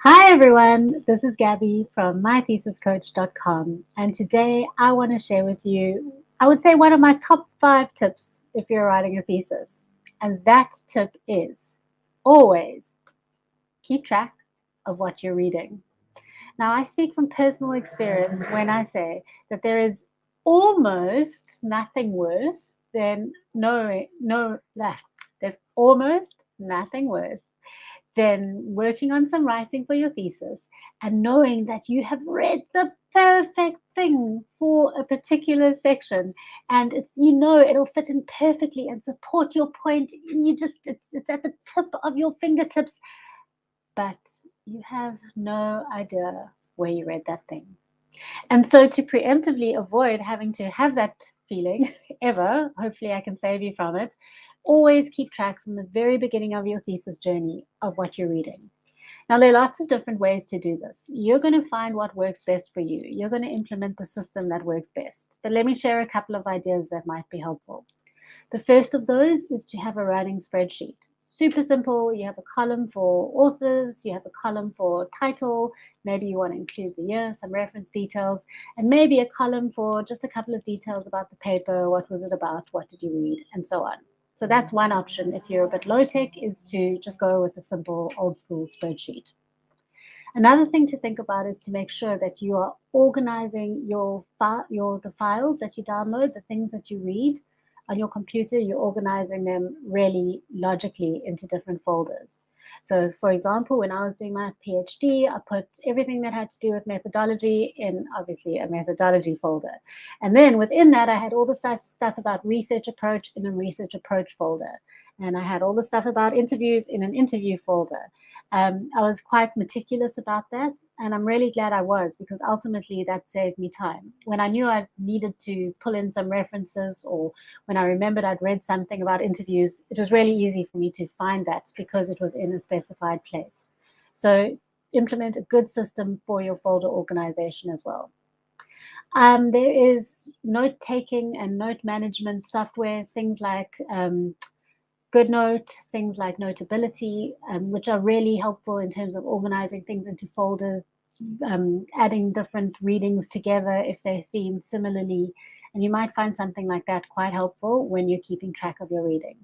Hi everyone, this is Gabby from mythesiscoach.com, and today I want to share with you, I would say, one of my top 5 tips if you're writing a thesis. And that tip is always keep track of what you're reading. Now, I speak from personal experience when I say that there is almost nothing worse than there's almost nothing worse than working on some writing for your thesis and knowing that you have read the perfect thing for a particular section, and it'll fit in perfectly and support your point. It's at the tip of your fingertips, but you have no idea where you read that thing. And so, to preemptively avoid having to have that feeling ever, hopefully I can save you from it, always keep track from the very beginning of your thesis journey of what you're reading. Now, there are lots of different ways to do this. You're going to find what works best for you. You're going to implement the system that works best. But let me share a couple of ideas that might be helpful. The first of those is to have a running spreadsheet. Super simple. You have a column for authors, you have a column for title, maybe you want to include the year, some reference details, and maybe a column for just a couple of details about the paper, what was it about, what did you read, and so on. So that's one option if you're a bit low tech, is to just go with a simple old school spreadsheet. Another thing to think about is to make sure that you are organizing the files that you download, the things that you read on your computer. You're organizing them really logically into different folders. So, for example, when I was doing my PhD, I put everything that had to do with methodology in, obviously, a methodology folder. And then within that, I had all the stuff about research approach in a research approach folder. And I had all the stuff about interviews in an interview folder. I was quite meticulous about that, and I'm really glad I was, because ultimately that saved me time. When I knew I needed to pull in some references, or when I remembered I'd read something about interviews, it was really easy for me to find that because it was in a specified place. So implement a good system for your folder organization as well. There is note-taking and note management software, things like GoodNote, things like Notability, which are really helpful in terms of organizing things into folders, adding different readings together if they're themed similarly. And you might find something like that quite helpful when you're keeping track of your reading.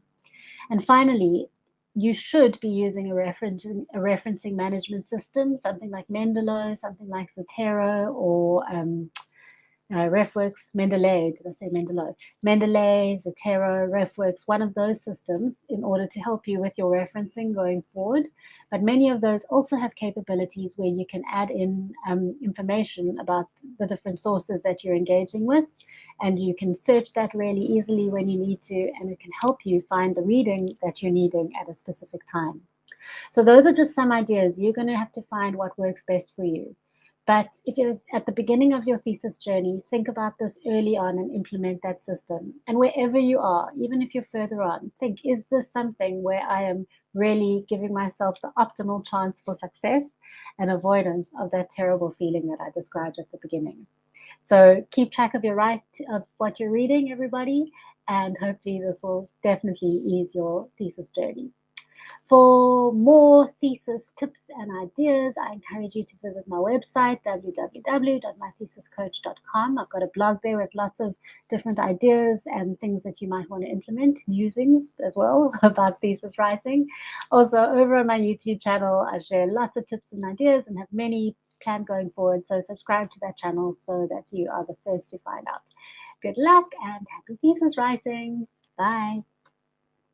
And finally, you should be using a referencing management system, something like Mendeley, something like Zotero, or RefWorks, Mendeley, did I say Mendeley? Mendeley, Zotero, RefWorks, one of those systems in order to help you with your referencing going forward. But many of those also have capabilities where you can add in information about the different sources that you're engaging with, and you can search that really easily when you need to, and it can help you find the reading that you're needing at a specific time. So those are just some ideas. You're going to have to find what works best for you. But if you're at the beginning of your thesis journey, think about this early on and implement that system. And wherever you are, even if you're further on, think, is this something where I am really giving myself the optimal chance for success and avoidance of that terrible feeling that I described at the beginning? So keep track of of what you're reading, everybody, and hopefully this will definitely ease your thesis journey. For more thesis tips and ideas, I encourage you to visit my website, www.mythesiscoach.com. I've got a blog there with lots of different ideas and things that you might want to implement, musings as well about thesis writing. Also, over on my YouTube channel, I share lots of tips and ideas and have many planned going forward. So subscribe to that channel so that you are the first to find out. Good luck and happy thesis writing. Bye.